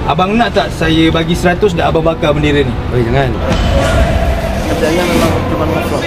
Abang nak tak saya bagi 100 dah abang bakar bendera ni? Oh jangan. Kerjanya memang cuma ngevlog.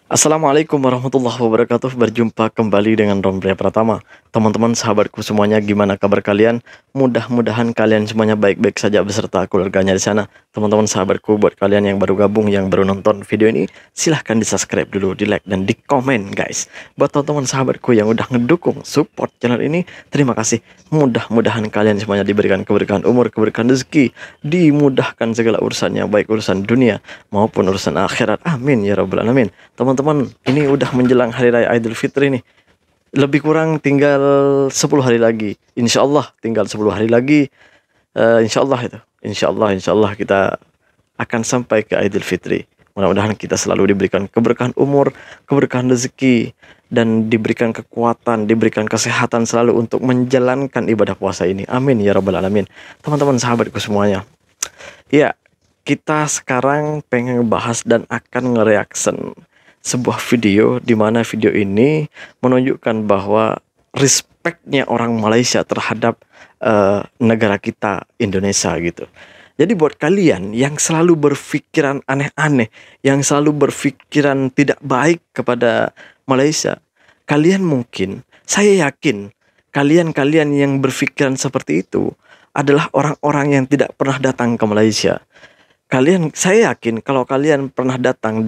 Assalamualaikum warahmatullahi wabarakatuh. Berjumpa kembali dengan Rombre Pratama. Teman-teman sahabatku semuanya, gimana kabar kalian? Mudah-mudahan kalian semuanya baik-baik saja beserta keluarganya di sana. Teman-teman sahabatku, buat kalian yang baru gabung, yang baru nonton video ini, silahkan di subscribe dulu, di like dan di komen guys. Buat teman-teman sahabatku yang udah ngedukung support channel ini, terima kasih. Mudah-mudahan kalian semuanya diberikan keberkahan umur, keberkahan rezeki, dimudahkan segala urusannya, baik urusan dunia maupun urusan akhirat. Amin ya rabbal alamin. Teman-teman, ini udah menjelang hari raya Idul Fitri nih. Lebih kurang tinggal 10 hari lagi. Insya Allah tinggal 10 hari lagi. Insya Allah kita akan sampai ke Idul Fitri. Mudah-mudahan kita selalu diberikan keberkahan umur, keberkahan rezeki, dan diberikan kekuatan, diberikan kesehatan selalu untuk menjalankan ibadah puasa ini. Amin ya rabbal alamin. Teman-teman sahabatku semuanya, ya, kita sekarang pengen ngebahas dan akan nge-reaction sebuah video, di mana video ini menunjukkan bahwa respectnya orang Malaysia terhadap negara kita Indonesia gitu. Jadi buat kalian yang selalu berpikiran aneh-aneh, yang selalu berpikiran tidak baik kepada Malaysia, kalian mungkin, saya yakin kalian yang berpikiran seperti itu adalah orang-orang yang tidak pernah datang ke Malaysia. Saya yakin kalau kalian pernah datang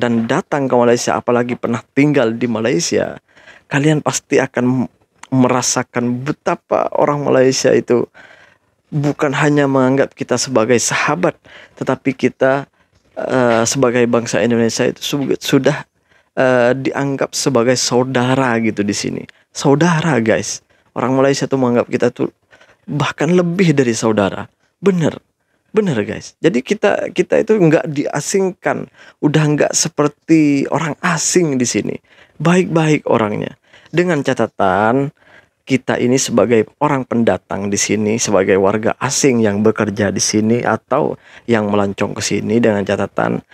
ke Malaysia, apalagi pernah tinggal di Malaysia, kalian pasti akan merasakan betapa orang Malaysia itu bukan hanya menganggap kita sebagai sahabat, tetapi kita sebagai bangsa Indonesia itu sudah dianggap sebagai saudara gitu di sini. Saudara guys, orang Malaysia tuh menganggap kita tuh bahkan lebih dari saudara. Bener guys. Jadi kita itu nggak diasingkan, udah nggak seperti orang asing di sini. Baik-baik orangnya. Dengan catatan kita ini sebagai orang pendatang di sini, sebagai warga asing yang bekerja di sini atau yang melancong ke sini, dengan catatan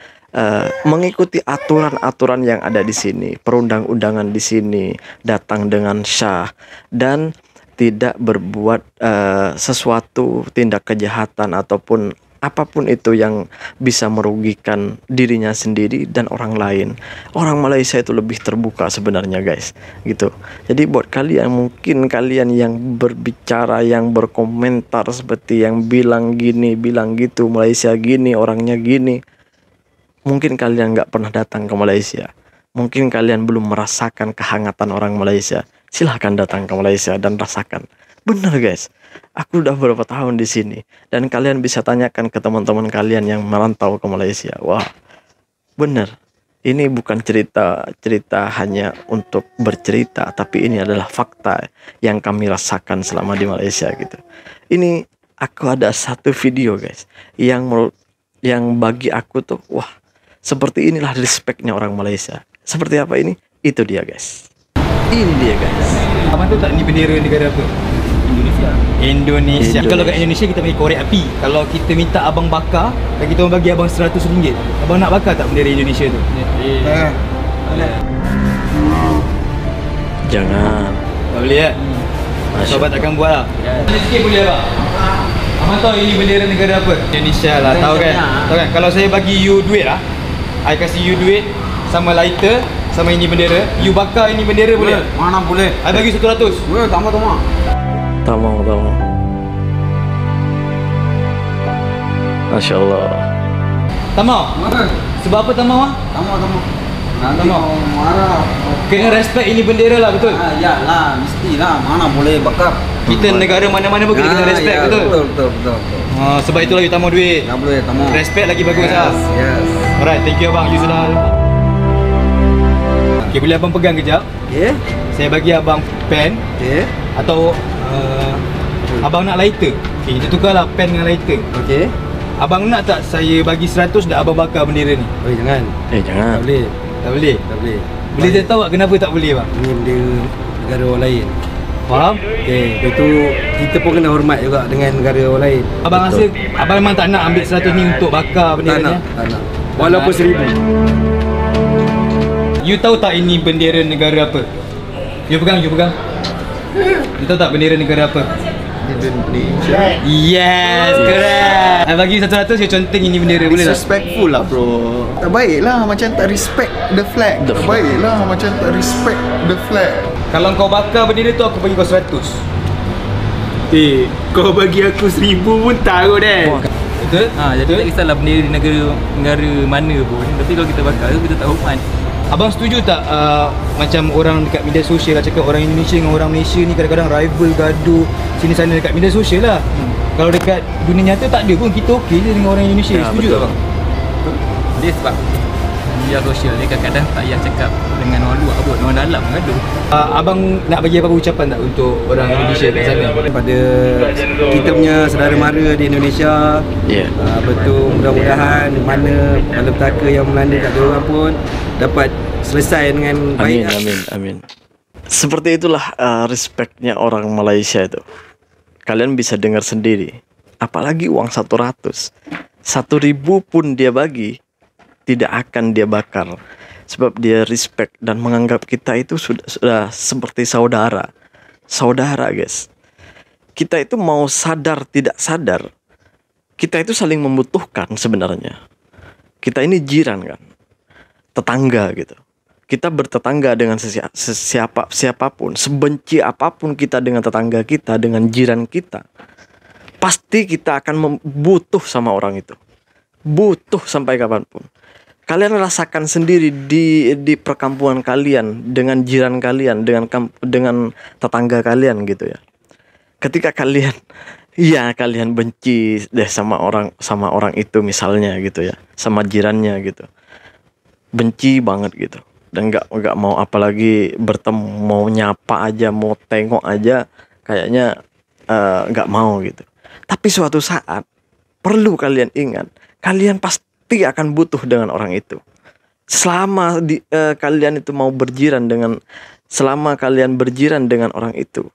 mengikuti aturan-aturan yang ada di sini, perundang-undangan di sini, datang dengan syah, dan tidak berbuat sesuatu tindak kejahatan ataupun apapun itu yang bisa merugikan dirinya sendiri dan orang lain. Orang Malaysia itu lebih terbuka sebenarnya guys, gitu. Jadi buat kalian, mungkin kalian yang berbicara, yang berkomentar seperti yang bilang gini, bilang gitu, Malaysia gini, orangnya gini, mungkin kalian nggak pernah datang ke Malaysia. Mungkin kalian belum merasakan kehangatan orang Malaysia. Silahkan datang ke Malaysia dan rasakan. Bener guys, aku udah beberapa tahun di sini, dan kalian bisa tanyakan ke teman-teman kalian yang merantau ke Malaysia. Wah, bener. Ini bukan cerita hanya untuk bercerita, tapi ini adalah fakta yang kami rasakan selama di Malaysia gitu. Ini aku ada satu video guys, yang bagi aku tuh, wah, seperti inilah respectnya orang Malaysia. Seperti apa ini? Itu dia guys. Ini dia guys. Abang tahu tak ni bendera negara apa? Indonesia. Kalau kat Indonesia kita bagi korek api. Kalau kita minta abang bakar, dan kita bagi abang RM100, abang nak bakar tak bendera Indonesia tu? Jangan. Tak boleh kan? Sobat takkan buat lah. Sikit boleh abang? Abang tahu ini bendera negara apa? Indonesia lah, tahu kan? Tahu kan? Kalau saya bagi you duit lah, I kasih you duit sama lighter, sama ini bendera, you bakar ini bendera boleh? Mana boleh? I bagi 100. Boleh, tak mau. Tak mau. Masya Allah. Tak mau? Mana? Sebab apa tak mau? Tak mau. Nanti mau. mau marah. Kena respect ini bendera lah, betul? Ya lah, mestilah. Mana boleh bakar? Kita negara mana-mana pun kita kena respect, ya, betul? Betul. Sebab itulah you tak mau duit. Tak boleh, tak mau. Respect lagi bagus lah. Yes. Alright, thank you abang, you sudah. Okay, boleh abang pegang kejap? Okay. Saya bagi abang pen, Okay. atau abang nak lighter. Okay, kita tukarlah pen dengan lighter. Okay. Abang nak tak saya bagi 100 dah abang bakar bendera ni? Oh jangan. Jangan. Tak boleh. Tak boleh? Tak boleh. Boleh saya tahu tak kenapa tak boleh bang? Ini bendera negara orang lain. Faham? Okay. Lepas tu kita pun kena hormat juga dengan negara orang lain. Abang Betul. rasa abang memang tak nak ambil 100 ni untuk bakar bendera ni? Tak nak. Walaupun 1000. You tahu tak ini bendera negara apa? You pegang. You tahu tak bendera negara apa? Indonesia. Yes, correct. Bagi 100 you conteng ini bendera, boleh tak? Disrespectful lah bro. Tak baik lah macam tak respect the flag. Tak baik lah macam tak respect the flag. Kalau kau bakar bendera tu aku bagi kau 100. Kau bagi aku 1000 pun tahu dah. Betul? Jadi tak kisahlah bendera di negara mana pun, tapi kalau kita bakar tu kita tak hormat. Abang setuju tak macam orang dekat media sosial lah cakap orang Indonesia dengan orang Malaysia ni kadang-kadang rival, gaduh sini sana dekat media sosial lah. Kalau dekat dunia nyata tak ada pun, kita okey je dengan orang Indonesia. Setuju tak bang? Dia sebab media sosial ni kadang-kadang tak payah cakap dengan orang luar pun, orang dalam gaduh. Abang nak bagi apa ucapan tak untuk orang Indonesia kat sana? Pada kita punya saudara mara di Indonesia, betul, mudah-mudahan mana malapetaka yang melanda kat diorang pun dapat selesai dengan baik. Amin. Seperti itulah respectnya orang Malaysia itu. Kalian bisa dengar sendiri. Apalagi uang 100, 1.000 pun dia bagi, tidak akan dia bakar. Sebab dia respect dan menganggap kita itu sudah seperti saudara. Saudara guys. Kita itu mau sadar tidak sadar, kita itu saling membutuhkan sebenarnya. Kita ini jiran kan, tetangga gitu. Kita bertetangga dengan siapapun, sebenci apapun kita dengan tetangga kita, dengan jiran kita, pasti kita akan butuh sama orang itu. Butuh sampai kapanpun. Kalian rasakan sendiri di perkampungan kalian, dengan jiran kalian, dengan tetangga kalian gitu ya. Ketika kalian benci deh sama orang itu misalnya gitu ya, sama jirannya gitu, benci banget gitu, dan nggak mau apalagi bertemu, mau nyapa aja, mau tengok aja kayaknya nggak mau gitu. Tapi suatu saat perlu kalian ingat, kalian pasti akan butuh dengan orang itu. Selama kalian itu mau berjiran selama kalian berjiran dengan orang itu,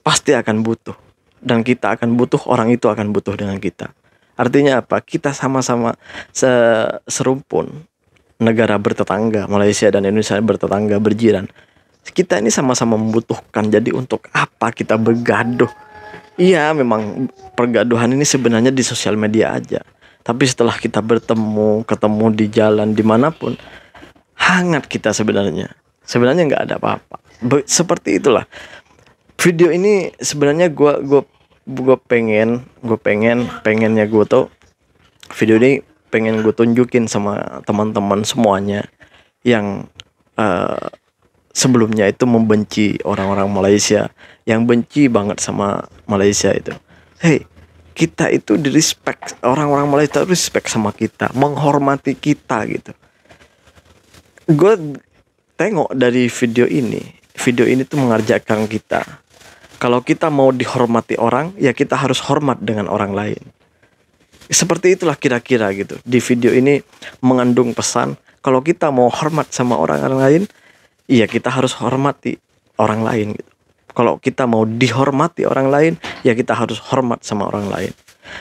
pasti akan butuh. Dan kita akan butuh, orang itu akan butuh dengan kita. Artinya apa? Kita sama-sama serumpun, negara bertetangga, Malaysia dan Indonesia bertetangga, berjiran. Kita ini sama-sama membutuhkan. Jadi untuk apa kita bergaduh? Iya, memang pergaduhan ini sebenarnya di sosial media aja. Tapi setelah kita ketemu di jalan, dimanapun, hangat kita sebenarnya. Sebenarnya nggak ada apa-apa. Seperti itulah. Video ini sebenarnya pengennya gue tuh, video ini pengen gue tunjukin sama teman-teman semuanya yang sebelumnya itu membenci orang-orang Malaysia, yang benci banget sama Malaysia itu. Hey, kita itu di respect, orang-orang Malaysia respect sama kita, menghormati kita gitu. Gue tengok dari video ini tuh mengajarkan kita, kalau kita mau dihormati orang, ya kita harus hormat dengan orang lain. Seperti itulah kira-kira gitu. Di video ini mengandung pesan, kalau kita mau hormat sama orang lain, ya kita harus hormati orang lain gitu. Kalau kita mau dihormati orang lain, ya kita harus hormat sama orang lain.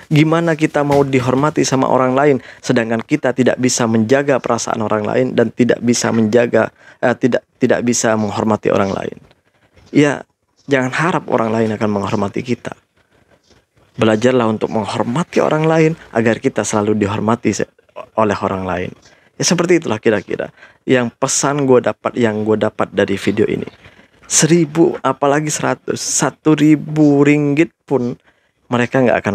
Gimana kita mau dihormati sama orang lain, sedangkan kita tidak bisa menjaga perasaan orang lain dan tidak bisa tidak bisa menghormati orang lain? Ya, jangan harap orang lain akan menghormati kita. Belajarlah untuk menghormati orang lain agar kita selalu dihormati oleh orang lain. Ya seperti itulah kira-kira yang pesan yang gue dapat dari video ini. 1.000 apalagi 100, 1.000 ringgit pun mereka nggak akan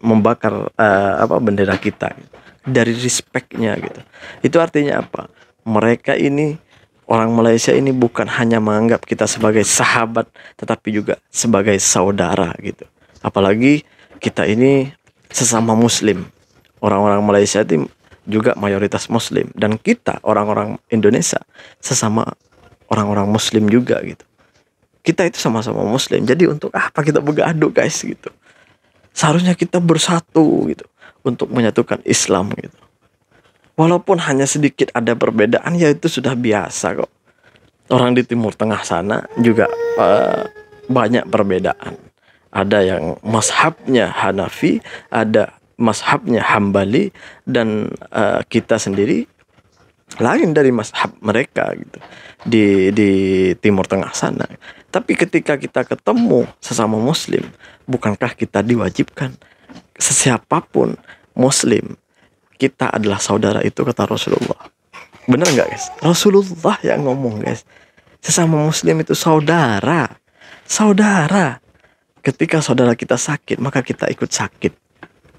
membakar bendera kita dari respectnya gitu. Itu artinya apa? Mereka ini, orang Malaysia ini bukan hanya menganggap kita sebagai sahabat, tetapi juga sebagai saudara gitu. Apalagi kita ini sesama Muslim. Orang-orang Malaysia itu juga mayoritas Muslim, dan kita orang-orang Indonesia sesama orang-orang Muslim juga gitu. Kita itu sama-sama Muslim. Jadi untuk apa kita bergaduh guys gitu? Seharusnya kita bersatu gitu untuk menyatukan Islam gitu. Walaupun hanya sedikit ada perbedaan, ya itu sudah biasa kok. Orang di Timur Tengah sana juga banyak perbedaan. Ada yang mazhabnya Hanafi, ada mazhabnya Hambali, dan kita sendiri lain dari mazhab mereka gitu di Timur Tengah sana. Tapi ketika kita ketemu sesama Muslim, bukankah kita diwajibkan sesiapapun Muslim kita adalah saudara, itu kata Rasulullah. Bener nggak guys? Rasulullah yang ngomong guys. Sesama Muslim itu saudara, saudara. Ketika saudara kita sakit, maka kita ikut sakit.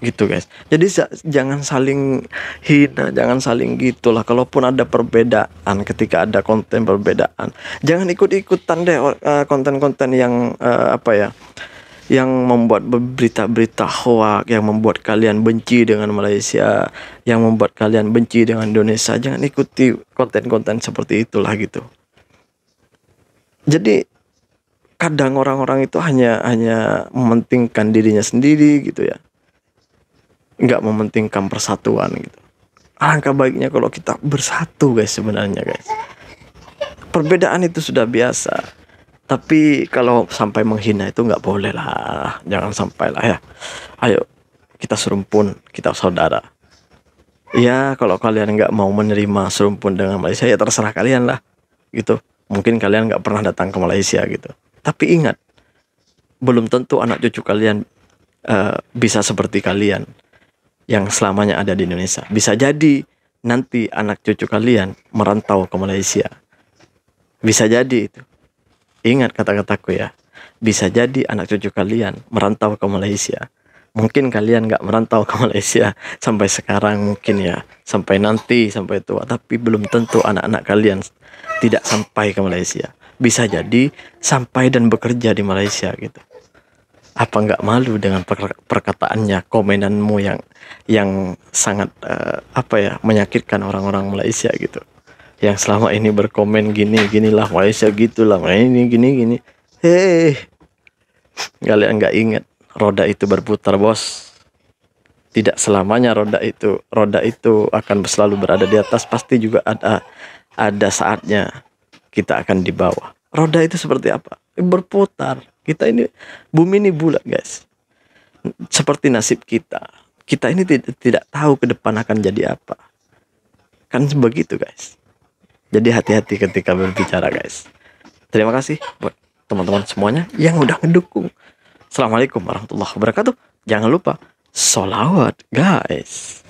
Gitu guys. Jadi jangan saling hina, jangan saling gitulah. Kalaupun ada perbedaan, ketika ada konten perbedaan, jangan ikut-ikutan deh konten-konten yang yang membuat berita-berita hoak, yang membuat kalian benci dengan Malaysia, yang membuat kalian benci dengan Indonesia. Jangan ikuti konten-konten seperti itulah gitu. Jadi kadang orang-orang itu hanya mementingkan dirinya sendiri gitu ya, nggak mementingkan persatuan gitu. Alangkah baiknya kalau kita bersatu guys, sebenarnya guys. Perbedaan itu sudah biasa, tapi kalau sampai menghina itu nggak boleh lah, jangan sampai lah ya. Ayo kita serumpun, kita saudara. Ya kalau kalian nggak mau menerima serumpun dengan Malaysia, ya terserah kalian lah gitu. Mungkin kalian nggak pernah datang ke Malaysia gitu. Tapi ingat, belum tentu anak cucu kalian bisa seperti kalian yang selamanya ada di Indonesia. Bisa jadi nanti anak cucu kalian merantau ke Malaysia. Bisa jadi itu. Ingat kata-kataku ya. Bisa jadi anak cucu kalian merantau ke Malaysia. Mungkin kalian nggak merantau ke Malaysia sampai sekarang, mungkin ya. Sampai nanti, sampai tua. Tapi belum tentu anak-anak kalian tidak sampai ke Malaysia. Bisa jadi sampai dan bekerja di Malaysia gitu. Apa nggak malu dengan perkataannya, komenanmu yang sangat menyakitkan orang-orang Malaysia gitu, yang selama ini berkomen ginilah Malaysia gitulah, ini gini. Kalian nggak ingat roda itu berputar bos. Tidak selamanya roda itu akan selalu berada di atas, pasti juga ada saatnya kita akan di bawah. Roda itu seperti apa? Berputar. Kita ini, bumi ini bulat guys. Seperti nasib kita. Kita ini tidak tahu ke depan akan jadi apa. Kan begitu guys. Jadi hati-hati ketika berbicara guys. Terima kasih buat teman-teman semuanya yang udah ngedukung. Assalamualaikum warahmatullahi wabarakatuh. Jangan lupa sholawat guys.